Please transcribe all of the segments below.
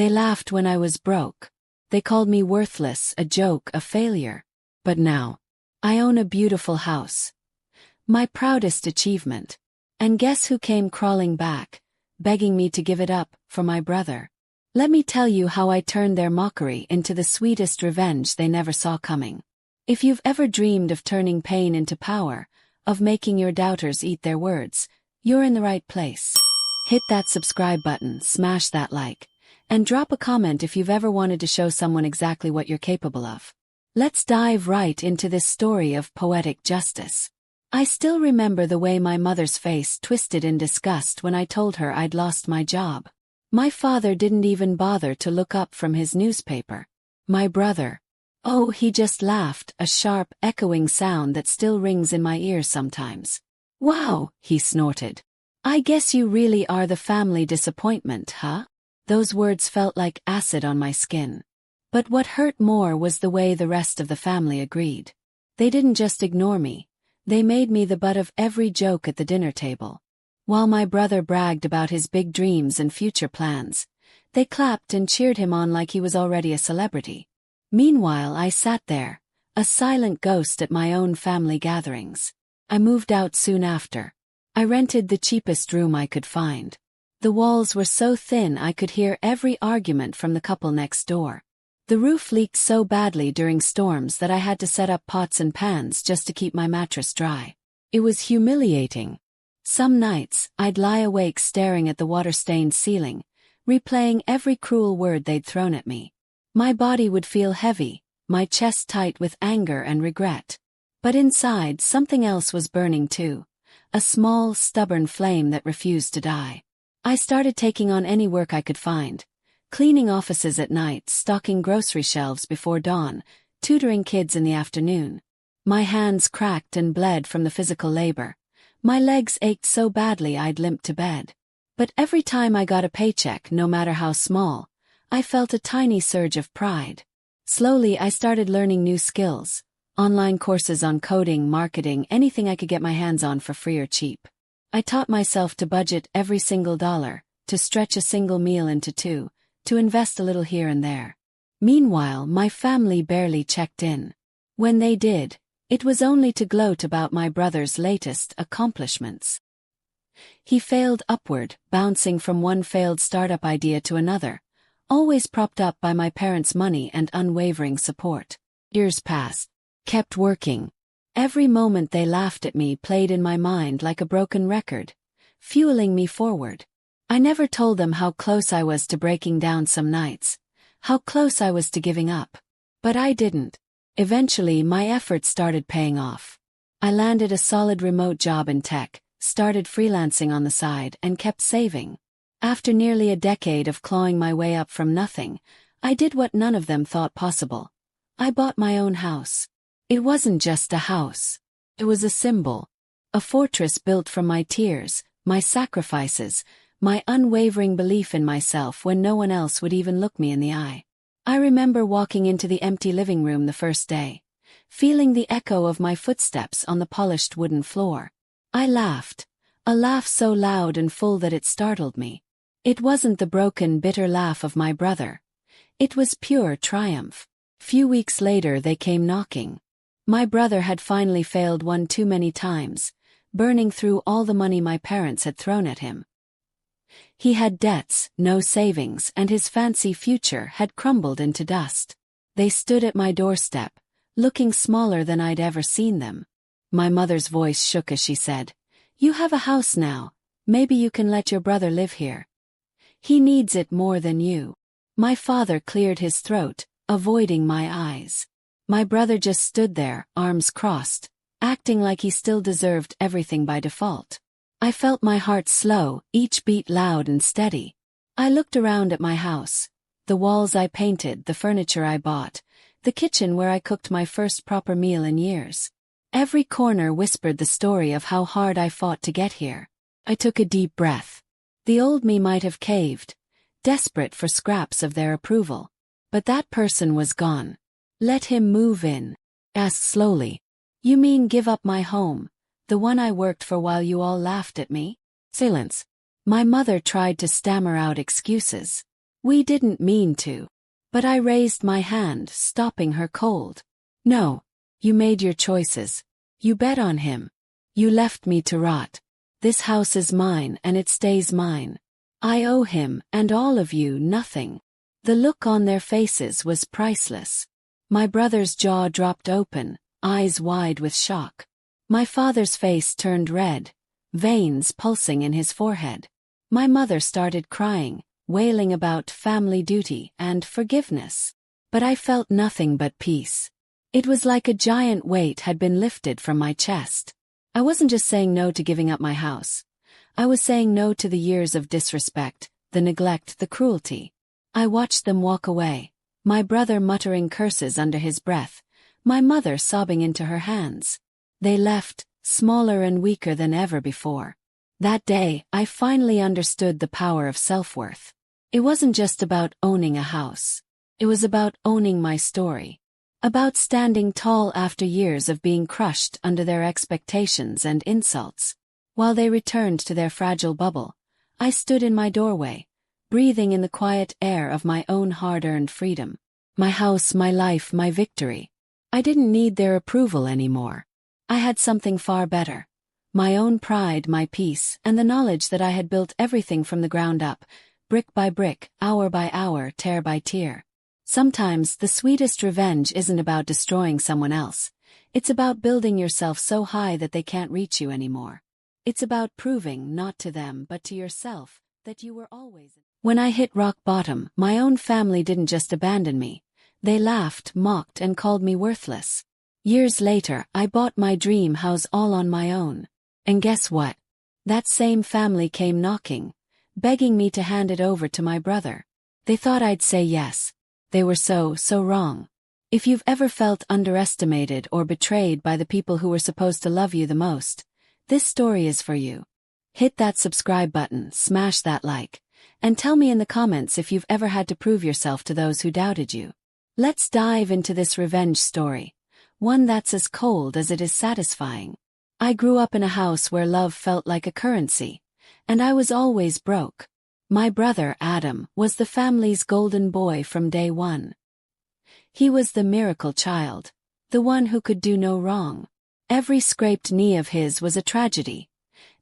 They laughed when I was broke. They called me worthless, a joke, a failure. But now, I own a beautiful house. My proudest achievement. And guess who came crawling back, begging me to give it up, for my brother? Let me tell you how I turned their mockery into the sweetest revenge they never saw coming. If you've ever dreamed of turning pain into power, of making your doubters eat their words, you're in the right place. Hit that subscribe button, smash that like, and drop a comment if you've ever wanted to show someone exactly what you're capable of. Let's dive right into this story of poetic justice. I still remember the way my mother's face twisted in disgust when I told her I'd lost my job. My father didn't even bother to look up from his newspaper. My brother, oh, he just laughed, a sharp, echoing sound that still rings in my ears sometimes. Wow, he snorted. I guess you really are the family disappointment, huh? Those words felt like acid on my skin. But what hurt more was the way the rest of the family agreed. They didn't just ignore me. They made me the butt of every joke at the dinner table. While my brother bragged about his big dreams and future plans, they clapped and cheered him on like he was already a celebrity. Meanwhile, I sat there, a silent ghost at my own family gatherings. I moved out soon after. I rented the cheapest room I could find. The walls were so thin I could hear every argument from the couple next door. The roof leaked so badly during storms that I had to set up pots and pans just to keep my mattress dry. It was humiliating. Some nights, I'd lie awake staring at the water-stained ceiling, replaying every cruel word they'd thrown at me. My body would feel heavy, my chest tight with anger and regret. But inside, something else was burning too. A small, stubborn flame that refused to die. I started taking on any work I could find. Cleaning offices at night, stocking grocery shelves before dawn, tutoring kids in the afternoon. My hands cracked and bled from the physical labor. My legs ached so badly I'd limp to bed. But every time I got a paycheck, no matter how small, I felt a tiny surge of pride. Slowly I started learning new skills. Online courses on coding, marketing, anything I could get my hands on for free or cheap. I taught myself to budget every single dollar, to stretch a single meal into two, to invest a little here and there. Meanwhile, my family barely checked in. When they did, it was only to gloat about my brother's latest accomplishments. He failed upward, bouncing from one failed startup idea to another, always propped up by my parents' money and unwavering support. Years passed. Kept working. Every moment they laughed at me played in my mind like a broken record, fueling me forward. I never told them how close I was to breaking down some nights, how close I was to giving up. But I didn't. Eventually, my efforts started paying off. I landed a solid remote job in tech, started freelancing on the side, and kept saving. After nearly a decade of clawing my way up from nothing, I did what none of them thought possible. I bought my own house. It wasn't just a house. It was a symbol. A fortress built from my tears, my sacrifices, my unwavering belief in myself when no one else would even look me in the eye. I remember walking into the empty living room the first day, feeling the echo of my footsteps on the polished wooden floor. I laughed, a laugh so loud and full that it startled me. It wasn't the broken, bitter laugh of my brother. It was pure triumph. Few weeks later they came knocking. My brother had finally failed one too many times, burning through all the money my parents had thrown at him. He had debts, no savings, and his fancy future had crumbled into dust. They stood at my doorstep, looking smaller than I'd ever seen them. My mother's voice shook as she said, "You have a house now, maybe you can let your brother live here. He needs it more than you." My father cleared his throat, avoiding my eyes. My brother just stood there, arms crossed, acting like he still deserved everything by default. I felt my heart slow, each beat loud and steady. I looked around at my house. The walls I painted, the furniture I bought, the kitchen where I cooked my first proper meal in years. Every corner whispered the story of how hard I fought to get here. I took a deep breath. The old me might have caved, desperate for scraps of their approval. But that person was gone. "Let him move in," asked slowly. "You mean give up my home, the one I worked for while you all laughed at me?" Silence. My mother tried to stammer out excuses. We didn't mean to. But I raised my hand, stopping her cold. No. You made your choices. You bet on him. You left me to rot. This house is mine and it stays mine. I owe him, and all of you, nothing. The look on their faces was priceless. My brother's jaw dropped open, eyes wide with shock. My father's face turned red, veins pulsing in his forehead. My mother started crying, wailing about family duty and forgiveness. But I felt nothing but peace. It was like a giant weight had been lifted from my chest. I wasn't just saying no to giving up my house. I was saying no to the years of disrespect, the neglect, the cruelty. I watched them walk away, my brother muttering curses under his breath, my mother sobbing into her hands. They left, smaller and weaker than ever before. That day, I finally understood the power of self-worth. It wasn't just about owning a house. It was about owning my story. About standing tall after years of being crushed under their expectations and insults. While they returned to their fragile bubble, I stood in my doorway, breathing in the quiet air of my own hard-earned freedom. My house, my life, my victory. I didn't need their approval anymore. I had something far better. My own pride, my peace, and the knowledge that I had built everything from the ground up, brick by brick, hour by hour, tear by tear. Sometimes the sweetest revenge isn't about destroying someone else. It's about building yourself so high that they can't reach you anymore. It's about proving, not to them but to yourself, that you were always... When I hit rock bottom, my own family didn't just abandon me. They laughed, mocked, and called me worthless. Years later, I bought my dream house all on my own. And guess what? That same family came knocking, begging me to hand it over to my brother. They thought I'd say yes. They were so wrong. If you've ever felt underestimated or betrayed by the people who were supposed to love you the most, this story is for you. Hit that subscribe button, smash that like, and tell me in the comments if you've ever had to prove yourself to those who doubted you. Let's dive into this revenge story, one that's as cold as it is satisfying. I grew up in a house where love felt like a currency, and I was always broke. My brother, Adam, was the family's golden boy from day one. He was the miracle child, the one who could do no wrong. Every scraped knee of his was a tragedy.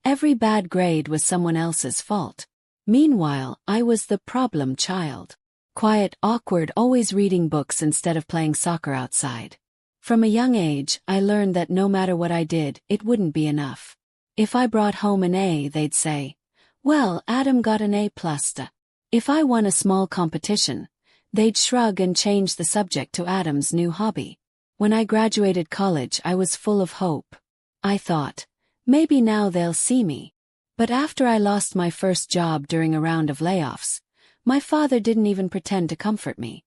Every bad grade was someone else's fault. Meanwhile, I was the problem child. Quiet, awkward, always reading books instead of playing soccer outside. From a young age, I learned that no matter what I did, it wouldn't be enough. If I brought home an A, they'd say, "Well, Adam got an A+." If I won a small competition, they'd shrug and change the subject to Adam's new hobby. When I graduated college, I was full of hope. I thought, maybe now they'll see me. But after I lost my first job during a round of layoffs, my father didn't even pretend to comfort me.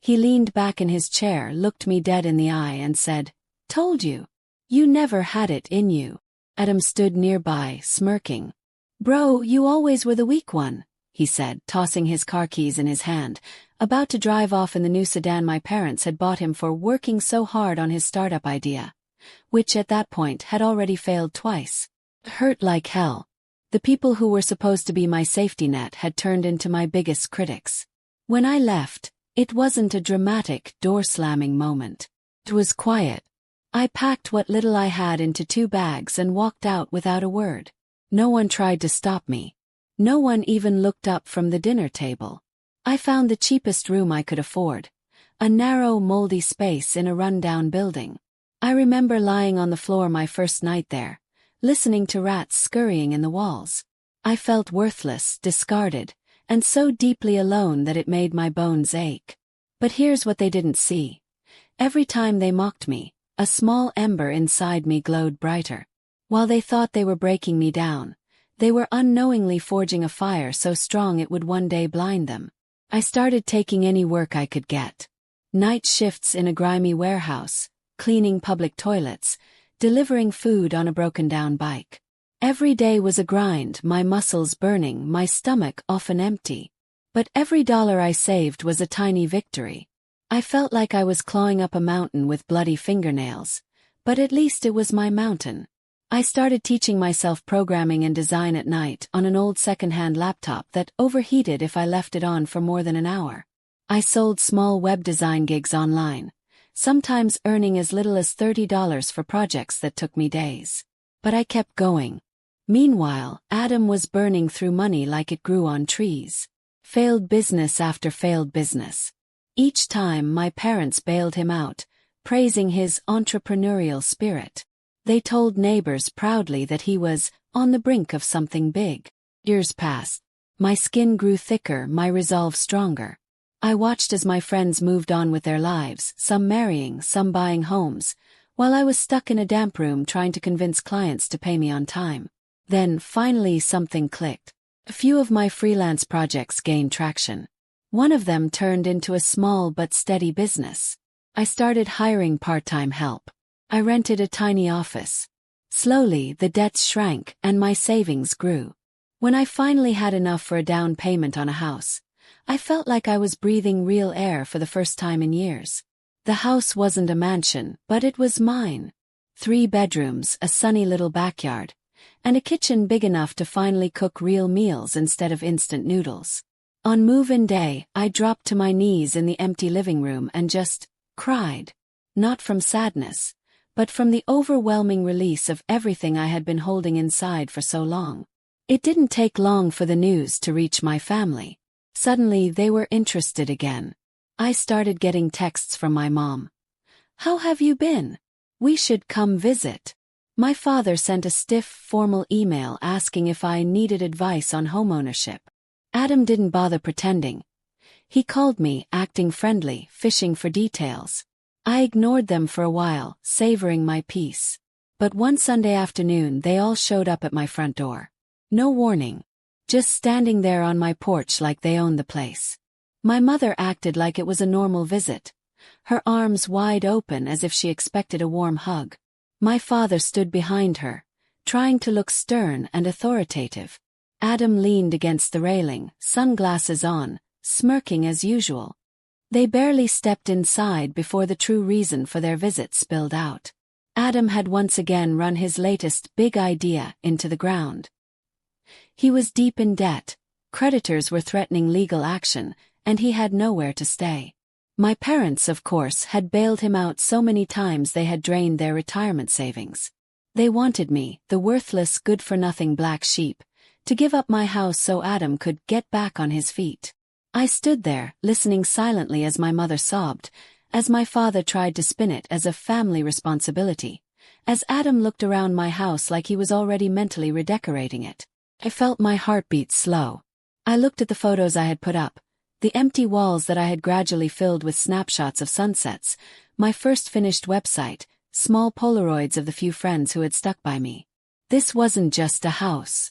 He leaned back in his chair, looked me dead in the eye and said, "Told you. You never had it in you." Adam stood nearby, smirking. "Bro, you always were the weak one," he said, tossing his car keys in his hand, about to drive off in the new sedan my parents had bought him for working so hard on his startup idea, which at that point had already failed twice. It hurt like hell. The people who were supposed to be my safety net had turned into my biggest critics. When I left, it wasn't a dramatic, door-slamming moment. It was quiet. I packed what little I had into 2 bags and walked out without a word. No one tried to stop me. No one even looked up from the dinner table. I found the cheapest room I could afford, a narrow, moldy space in a run-down building. I remember lying on the floor my first night there, listening to rats scurrying in the walls. I felt worthless, discarded, and so deeply alone that it made my bones ache. But here's what they didn't see. Every time they mocked me, a small ember inside me glowed brighter. While they thought they were breaking me down, they were unknowingly forging a fire so strong it would one day blind them. I started taking any work I could get. Night shifts in a grimy warehouse, cleaning public toilets, delivering food on a broken-down bike. Every day was a grind, my muscles burning, my stomach often empty. But every dollar I saved was a tiny victory. I felt like I was clawing up a mountain with bloody fingernails, but at least it was my mountain. I started teaching myself programming and design at night on an old second-hand laptop that overheated if I left it on for more than an hour. I sold small web design gigs online, sometimes earning as little as $30 for projects that took me days. But I kept going. Meanwhile, Adam was burning through money like it grew on trees. Failed business after failed business. Each time my parents bailed him out, praising his entrepreneurial spirit. They told neighbors proudly that he was on the brink of something big. Years passed. My skin grew thicker, my resolve stronger. I watched as my friends moved on with their lives, some marrying, some buying homes, while I was stuck in a damp room trying to convince clients to pay me on time. Then, finally, something clicked. A few of my freelance projects gained traction. One of them turned into a small but steady business. I started hiring part-time help. I rented a tiny office. Slowly, the debts shrank and my savings grew. When I finally had enough for a down payment on a house, I felt like I was breathing real air for the first time in years. The house wasn't a mansion, but it was mine. 3 bedrooms, a sunny little backyard, and a kitchen big enough to finally cook real meals instead of instant noodles. On move-in day, I dropped to my knees in the empty living room and just cried. Not from sadness, but from the overwhelming release of everything I had been holding inside for so long. It didn't take long for the news to reach my family. Suddenly they were interested again. I started getting texts from my mom. "How have you been? We should come visit." My father sent a stiff, formal email asking if I needed advice on homeownership. Adam didn't bother pretending. He called me, acting friendly, fishing for details. I ignored them for a while, savoring my peace. But one Sunday afternoon they all showed up at my front door. No warning. Just standing there on my porch like they owned the place. My mother acted like it was a normal visit, her arms wide open as if she expected a warm hug. My father stood behind her, trying to look stern and authoritative. Adam leaned against the railing, sunglasses on, smirking as usual. They barely stepped inside before the true reason for their visit spilled out. Adam had once again run his latest big idea into the ground. He was deep in debt, creditors were threatening legal action, and he had nowhere to stay. My parents, of course, had bailed him out so many times they had drained their retirement savings. They wanted me, the worthless, good-for-nothing black sheep, to give up my house so Adam could get back on his feet. I stood there, listening silently as my mother sobbed, as my father tried to spin it as a family responsibility, as Adam looked around my house like he was already mentally redecorating it. I felt my heartbeat slow. I looked at the photos I had put up, the empty walls that I had gradually filled with snapshots of sunsets, my first finished website, small Polaroids of the few friends who had stuck by me. This wasn't just a house.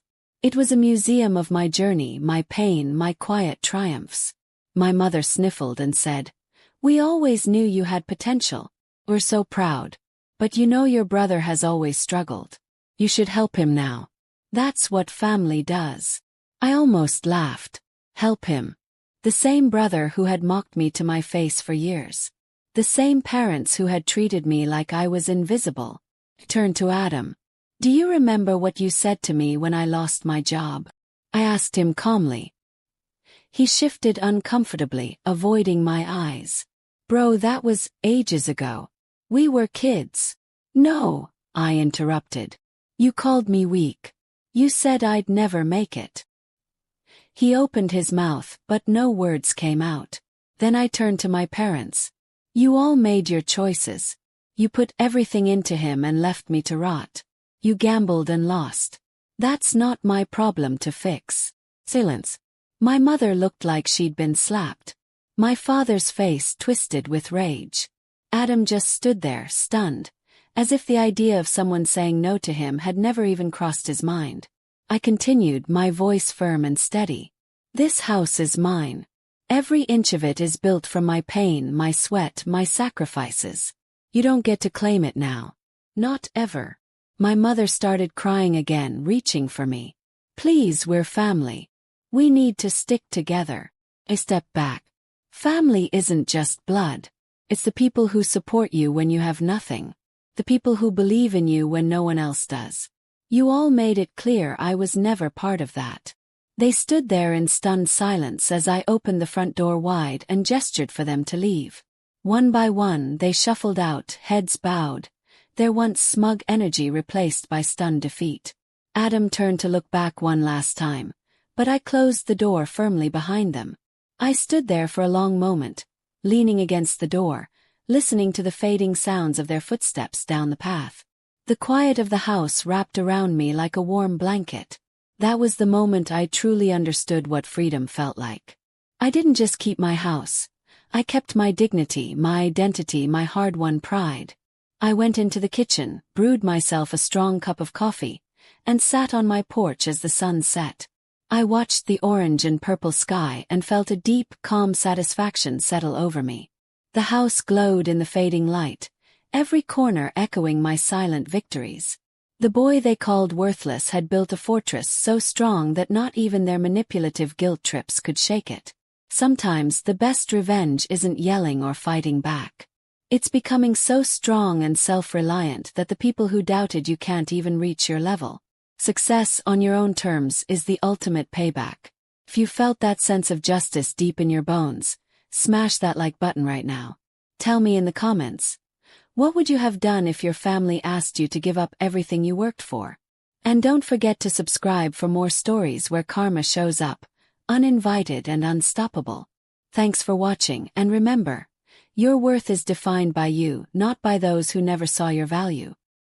It was a museum of my journey, my pain, my quiet triumphs. My mother sniffled and said, "We always knew you had potential. We're so proud. But you know your brother has always struggled. You should help him now. That's what family does." I almost laughed. Help him. The same brother who had mocked me to my face for years. The same parents who had treated me like I was invisible. I turned to Adam. "Do you remember what you said to me when I lost my job?" I asked him calmly. He shifted uncomfortably, avoiding my eyes. "Bro, that was ages ago. We were kids." "No," I interrupted. "You called me weak. You said I'd never make it." He opened his mouth, but no words came out. Then I turned to my parents. "You all made your choices. You put everything into him and left me to rot. You gambled and lost. That's not my problem to fix." Silence. My mother looked like she'd been slapped. My father's face twisted with rage. Adam just stood there, stunned, as if the idea of someone saying no to him had never even crossed his mind. I continued, my voice firm and steady. "This house is mine. Every inch of it is built from my pain, my sweat, my sacrifices. You don't get to claim it now. Not ever." My mother started crying again, reaching for me. "Please, we're family. We need to stick together." I stepped back. Family isn't just blood. It's the people who support you when you have nothing. The people who believe in you when no one else does. You all made it clear I was never part of that. They stood there in stunned silence as I opened the front door wide and gestured for them to leave. One by one, they shuffled out, heads bowed, their once smug energy replaced by stunned defeat. Adam turned to look back one last time, but I closed the door firmly behind them. I stood there for a long moment, leaning against the door, listening to the fading sounds of their footsteps down the path. The quiet of the house wrapped around me like a warm blanket. That was the moment I truly understood what freedom felt like. I didn't just keep my house. I kept my dignity, my identity, my hard-won pride. I went into the kitchen, brewed myself a strong cup of coffee, and sat on my porch as the sun set. I watched the orange and purple sky and felt a deep, calm satisfaction settle over me. The house glowed in the fading light, every corner echoing my silent victories. The boy they called worthless had built a fortress so strong that not even their manipulative guilt trips could shake it. Sometimes the best revenge isn't yelling or fighting back. It's becoming so strong and self-reliant that the people who doubted you can't even reach your level. Success on your own terms is the ultimate payback. If you felt that sense of justice deep in your bones, smash that like button right now. Tell me in the comments. What would you have done if your family asked you to give up everything you worked for? And don't forget to subscribe for more stories where karma shows up, uninvited and unstoppable. Thanks for watching, and remember, your worth is defined by you, not by those who never saw your value.